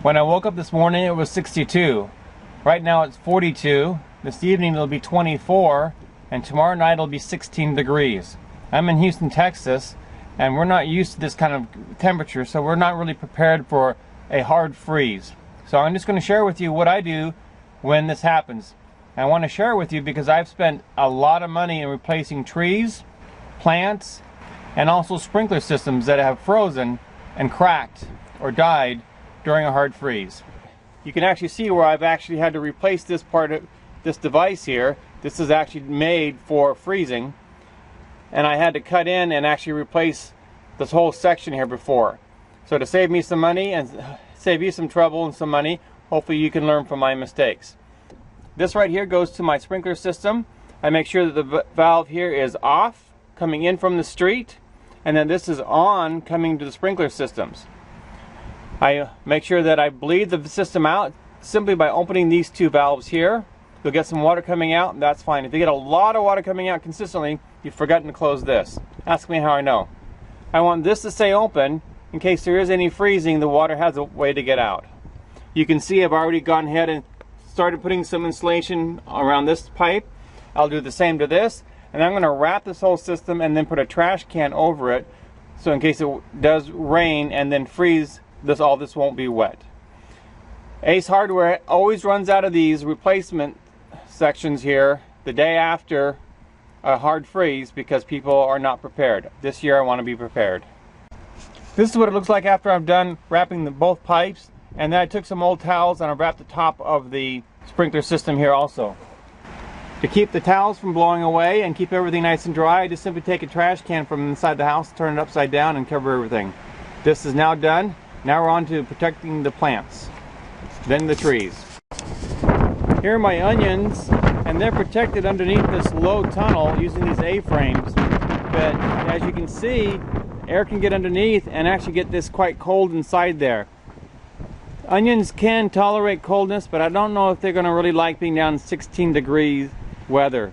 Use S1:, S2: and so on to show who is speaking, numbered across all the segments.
S1: When I woke up this morning it was 62. Right now it's 42. This evening it'll be 24, and tomorrow night it'll be 16 degrees. I'm in Houston, Texas, and we're not used to this kind of temperature, so we're not really prepared for a hard freeze. So I'm just going to share with you what I do when this happens. And I want to share with you because I've spent a lot of money in replacing trees, plants, and also sprinkler systems that have frozen and cracked or died during a hard freeze. You can actually see where I've actually had to replace this part of this device here. This is actually made for freezing, and I had to cut in and actually replace this whole section here before. So to save me some money and save you some trouble and some money, hopefully you can learn from my mistakes. This right here goes to my sprinkler system. I make sure that the valve here is off coming in from the street, and then this is on coming to the sprinkler systems. I make sure that I bleed the system out simply by opening these two valves here. You'll get some water coming out, and that's fine. If you get a lot of water coming out consistently, you've forgotten to close this. Ask me how I know. I want this to stay open in case there is any freezing. The water has a way to get out. You can see I've already gone ahead and started putting some insulation around this pipe. I'll do the same to this, and I'm going to wrap this whole system and then put a trash can over it, so in case it does rain and then freeze, all this won't be wet. Ace Hardware always runs out of these replacement sections here the day after a hard freeze because people are not prepared. This year I want to be prepared. This is what it looks like after I'm done wrapping both pipes, and then I took some old towels and I wrapped the top of the sprinkler system here also. To keep the towels from blowing away and keep everything nice and dry, I just simply take a trash can from inside the house, turn it upside down, and cover everything. This is now done. Now we're on to protecting the plants, then the trees. Here are my onions, and they're protected underneath this low tunnel using these A-frames. But as you can see, air can get underneath and actually get this quite cold inside there. Onions can tolerate coldness, but I don't know if they're going to really like being down 16 degrees weather.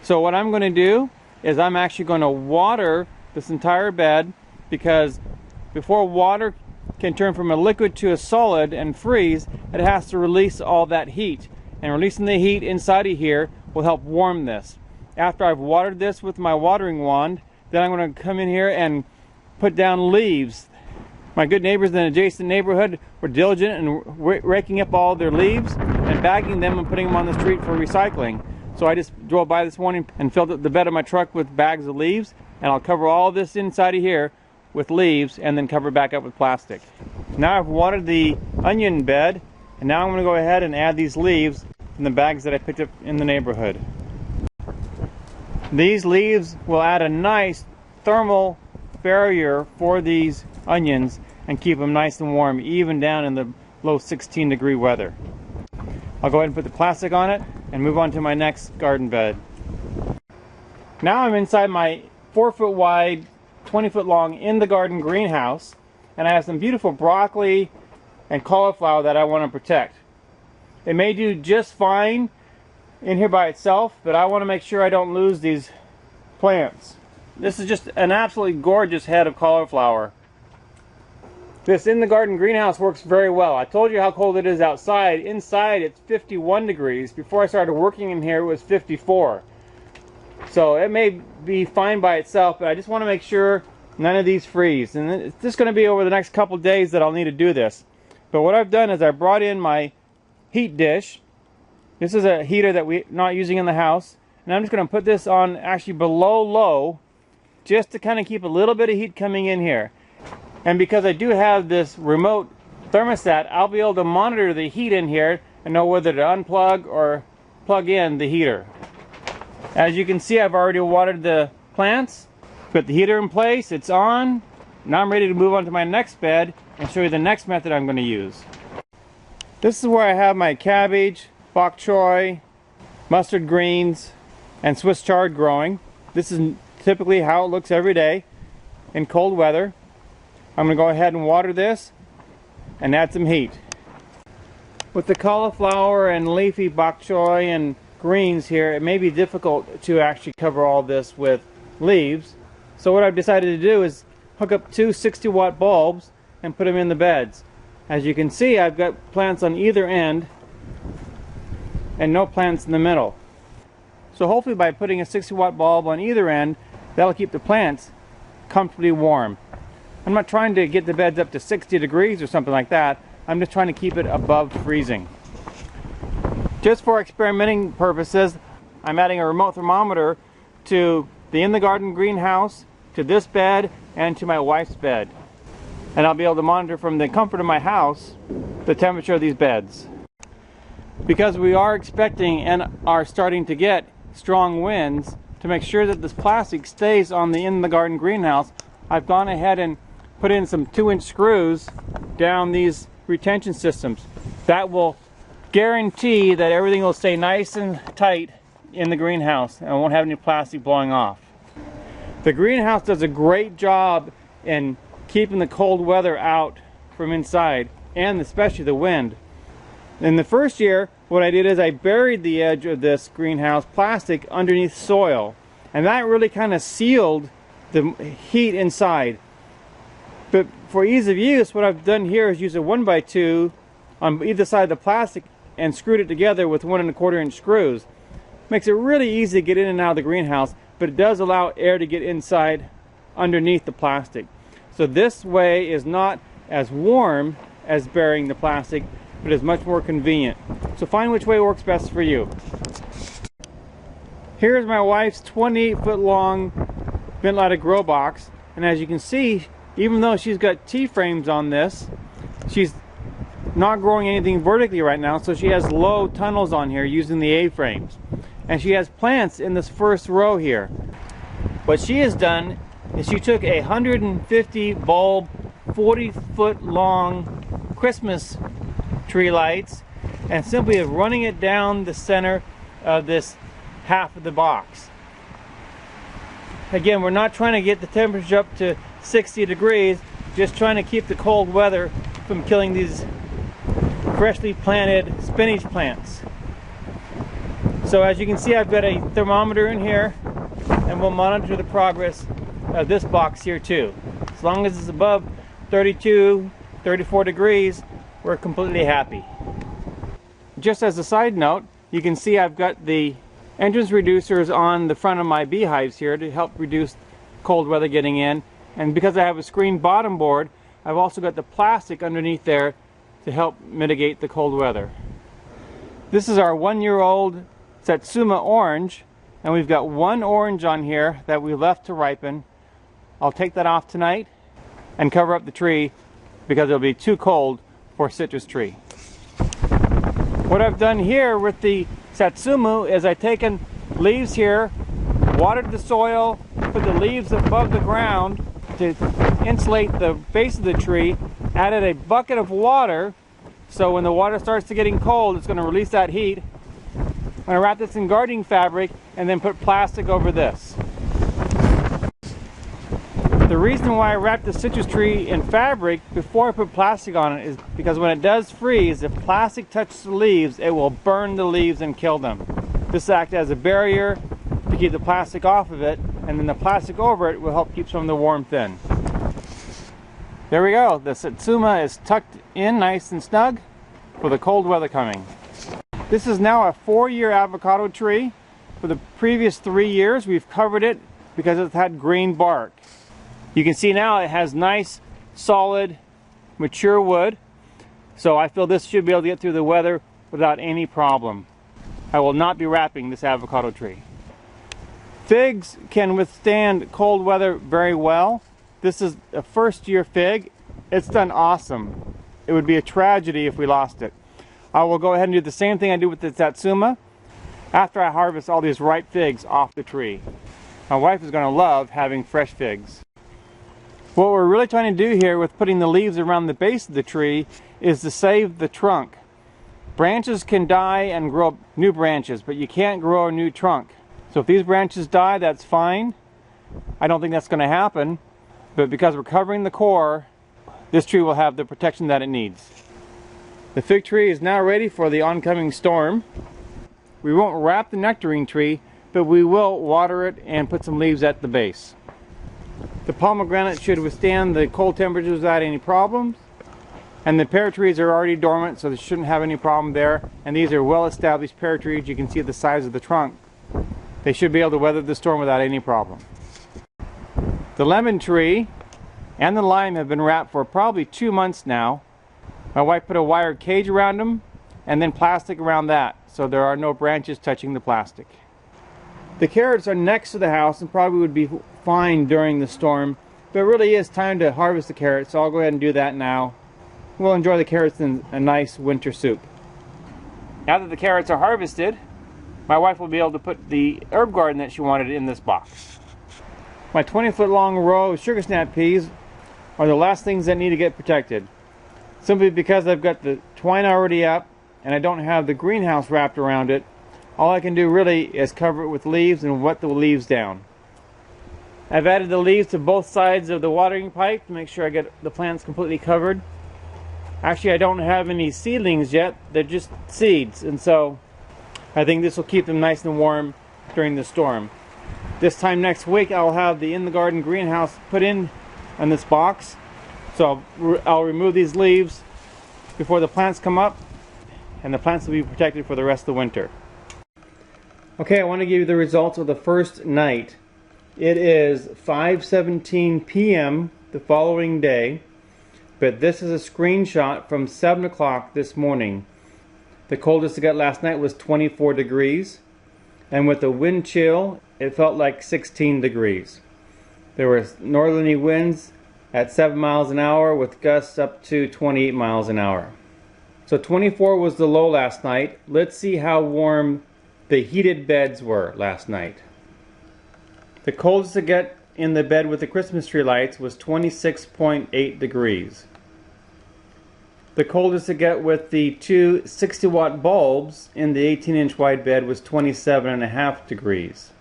S1: So what I'm going to do is I'm actually going to water this entire bed, because before water can turn from a liquid to a solid and freeze, it has to release all that heat. And releasing the heat inside of here will help warm this. After I've watered this with my watering wand, then I'm going to come in here and put down leaves. My good neighbors in the adjacent neighborhood were diligent in raking up all their leaves and bagging them and putting them on the street for recycling. So I just drove by this morning and filled up the bed of my truck with bags of leaves, and I'll cover all this inside of here with leaves and then cover back up with plastic. Now I've watered the onion bed, and now I'm going to go ahead and add these leaves in the bags that I picked up in the neighborhood. These leaves will add a nice thermal barrier for these onions and keep them nice and warm even down in the low 16 degree weather. I'll go ahead and put the plastic on it and move on to my next garden bed. Now I'm inside my 4-foot wide, 20-foot long in the garden greenhouse, and I have some beautiful broccoli and cauliflower that I want to protect. It may do just fine in here by itself, but I want to make sure I don't lose these plants. This is just an absolutely gorgeous head of cauliflower. This in the garden greenhouse works very well. I told you how cold it is outside. Inside it's 51 degrees. Before I started working in here it was 54. So it may be fine by itself, but I just want to make sure none of these freeze. And it's just going to be over the next couple days that I'll need to do this. But what I've done is I brought in my heat dish. This is a heater that we're not using in the house. And I'm just going to put this on actually below low, just to kind of keep a little bit of heat coming in here. And because I do have this remote thermostat, I'll be able to monitor the heat in here and know whether to unplug or plug in the heater. As you can see, I've already watered the plants, put the heater in place, it's on. Now I'm ready to move on to my next bed and show you the next method I'm going to use. This is where I have my cabbage, bok choy, mustard greens, and Swiss chard growing. This is typically how it looks every day in cold weather. I'm going to go ahead and water this and add some heat. With the cauliflower and leafy bok choy and greens here, it may be difficult to actually cover all this with leaves. So what I've decided to do is hook up two 60-watt bulbs and put them in the beds. As you can see, I've got plants on either end and no plants in the middle. So hopefully by putting a 60-watt bulb on either end, that'll keep the plants comfortably warm. I'm not trying to get the beds up to 60 degrees or something like that. I'm just trying to keep it above freezing. Just for experimenting purposes, I'm adding a remote thermometer to the in the garden greenhouse, to this bed, and to my wife's bed. And I'll be able to monitor from the comfort of my house the temperature of these beds. Because we are expecting and are starting to get strong winds, to make sure that this plastic stays on the in the garden greenhouse, I've gone ahead and put in some 2-inch screws down these retention systems. That will guarantee that everything will stay nice and tight in the greenhouse and won't have any plastic blowing off. The greenhouse does a great job in keeping the cold weather out from inside, and especially the wind. In the first year, what I did is I buried the edge of this greenhouse plastic underneath soil, and that really kind of sealed the heat inside. But for ease of use, what I've done here is use a 1x2 on either side of the plastic and screwed it together with 1 1/4-inch screws. Makes it really easy to get in and out of the greenhouse, but it does allow air to get inside underneath the plastic. So this way is not as warm as burying the plastic, but is much more convenient. So find which way works best for you. Here's my wife's 28-foot long Mittleider grow box, and as you can see, even though she's got T-frames on this, she's not growing anything vertically right now, so she has low tunnels on here using the A-frames. And she has plants in this first row here. What she has done is she took a 150 bulb, 40-foot long Christmas tree lights and simply is running it down the center of this half of the box. Again, we're not trying to get the temperature up to 60 degrees, just trying to keep the cold weather from killing these freshly planted spinach plants. So as you can see, I've got a thermometer in here, and we'll monitor the progress of this box here too. As long as it's above 32, 34 degrees, we're completely happy. Just as a side note, you can see I've got the entrance reducers on the front of my beehives here to help reduce cold weather getting in. And because I have a screened bottom board, I've also got the plastic underneath there to help mitigate the cold weather. This is our 1-year-old Satsuma orange, and we've got 1 orange on here that we left to ripen. I'll take that off tonight and cover up the tree because it'll be too cold for a citrus tree. What I've done here with the Satsuma is I've taken leaves here, watered the soil, put the leaves above the ground to insulate the base of the tree, added a bucket of water, so when the water starts to getting cold, it's going to release that heat. I'm going to wrap this in gardening fabric and then put plastic over this. The reason why I wrapped the citrus tree in fabric before I put plastic on it is because when it does freeze, if plastic touches the leaves, it will burn the leaves and kill them. This acts as a barrier to keep the plastic off of it, and then the plastic over it will help keep some of the warmth in. There we go. The Satsuma is tucked in nice and snug for the cold weather coming. This is now a 4-year avocado tree. For the previous 3 years, we've covered it because it's had green bark. You can see now it has nice, solid, mature wood. So I feel this should be able to get through the weather without any problem. I will not be wrapping this avocado tree. Figs can withstand cold weather very well. This is a first-year fig. It's done awesome. It would be a tragedy if we lost it. I will go ahead and do the same thing I do with the Satsuma after I harvest all these ripe figs off the tree. My wife is going to love having fresh figs. What we're really trying to do here with putting the leaves around the base of the tree is to save the trunk. Branches can die and grow new branches, but you can't grow a new trunk. So if these branches die, that's fine. I don't think that's going to happen, but because we're covering the core, this tree will have the protection that it needs. The fig tree is now ready for the oncoming storm. We won't wrap the nectarine tree, but we will water it and put some leaves at the base. The pomegranate should withstand the cold temperatures without any problems. And the pear trees are already dormant, so they shouldn't have any problem there. And these are well-established pear trees. You can see the size of the trunk. They should be able to weather the storm without any problem. The lemon tree and the lime have been wrapped for probably 2 months now. My wife put a wire cage around them and then plastic around that, so there are no branches touching the plastic. The carrots are next to the house and probably would be fine during the storm, but it really is time to harvest the carrots, so I'll go ahead and do that now. We'll enjoy the carrots in a nice winter soup. Now that the carrots are harvested, my wife will be able to put the herb garden that she wanted in this box. My 20-foot long row of sugar snap peas are the last things that need to get protected. Simply because I've got the twine already up and I don't have the greenhouse wrapped around it, all I can do really is cover it with leaves and wet the leaves down. I've added the leaves to both sides of the watering pipe to make sure I get the plants completely covered. Actually, I don't have any seedlings yet, they're just seeds, and so I think this will keep them nice and warm during the storm. This time next week I'll have the in-the-garden greenhouse put in this box, so I'll remove these leaves before the plants come up, and the plants will be protected for the rest of the winter. Okay, I want to give you the results of the first night. It is 5:17 p.m. the following day. But this is a screenshot from 7 o'clock this morning. The coldest it got last night was 24 degrees. And with the wind chill, it felt like 16 degrees. There were northerly winds at 7 miles an hour with gusts up to 28 miles an hour. So 24 was the low last night. Let's see how warm the heated beds were last night. The coldest to get in the bed with the Christmas tree lights was 26.8 degrees. The coldest to get with the two 60-watt bulbs in the 18-inch wide bed was 27.5 degrees.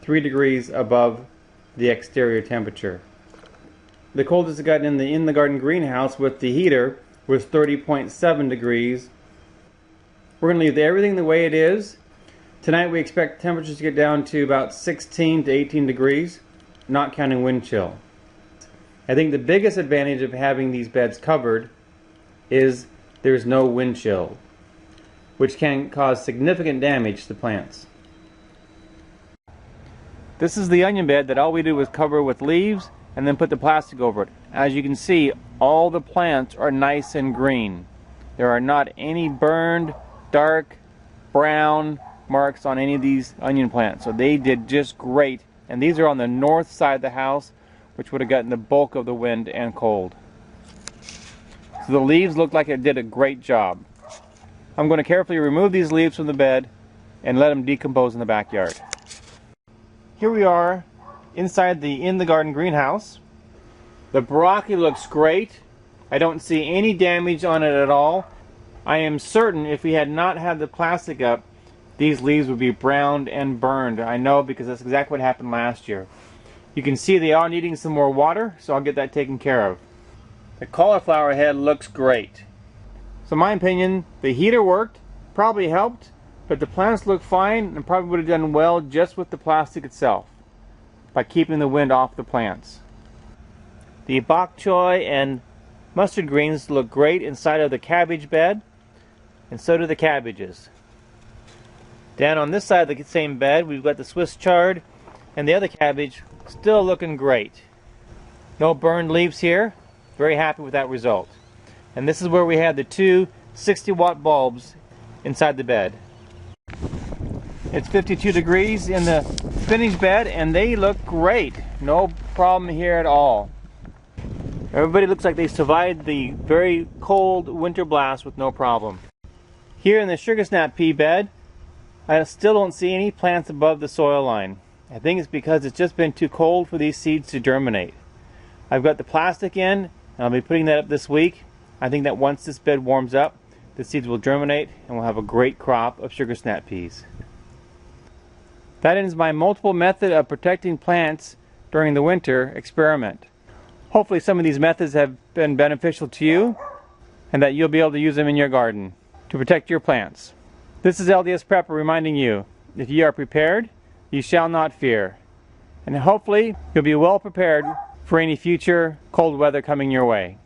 S1: 3 degrees above the exterior temperature. The coldest it got in the garden greenhouse with the heater was 30.7 degrees. We're going to leave everything the way it is. Tonight we expect temperatures to get down to about 16 to 18 degrees, not counting wind chill. I think the biggest advantage of having these beds covered is there's no wind chill, which can cause significant damage to plants. This is the onion bed that all we did was cover with leaves and then put the plastic over it. As you can see, all the plants are nice and green. There are not any burned, dark, brown marks on any of these onion plants, so they did just great. And these are on the north side of the house, which would have gotten the bulk of the wind and cold. So the leaves look like it did a great job. I'm going to carefully remove these leaves from the bed and let them decompose in the backyard. Here we are inside the in-the-garden greenhouse. The broccoli looks great. I don't see any damage on it at all. I am certain if we had not had the plastic up, these leaves would be browned and burned. I know because that's exactly what happened last year. You can see they are needing some more water, so I'll get that taken care of. The cauliflower head looks great. So in my opinion, the heater worked, probably helped, but the plants look fine and probably would have done well just with the plastic itself by keeping the wind off the plants. The bok choy and mustard greens look great inside of the cabbage bed, and so do the cabbages. Down on this side of the same bed, we've got the Swiss chard and the other cabbage still looking great. No burned leaves here. Very happy with that result. And this is where we had the two 60-watt bulbs inside the bed. It's 52 degrees in the spinach bed and they look great. No problem here at all. Everybody looks like they survived the very cold winter blast with no problem. Here in the sugar snap pea bed, I still don't see any plants above the soil line. I think it's because it's just been too cold for these seeds to germinate. I've got the plastic in, and I'll be putting that up this week. I think that once this bed warms up, the seeds will germinate and we'll have a great crop of sugar snap peas. That ends my multiple method of protecting plants during the winter experiment. Hopefully some of these methods have been beneficial to you and that you'll be able to use them in your garden to protect your plants. This is LDS Prepper reminding you, if ye are prepared, ye shall not fear. And hopefully you'll be well prepared for any future cold weather coming your way.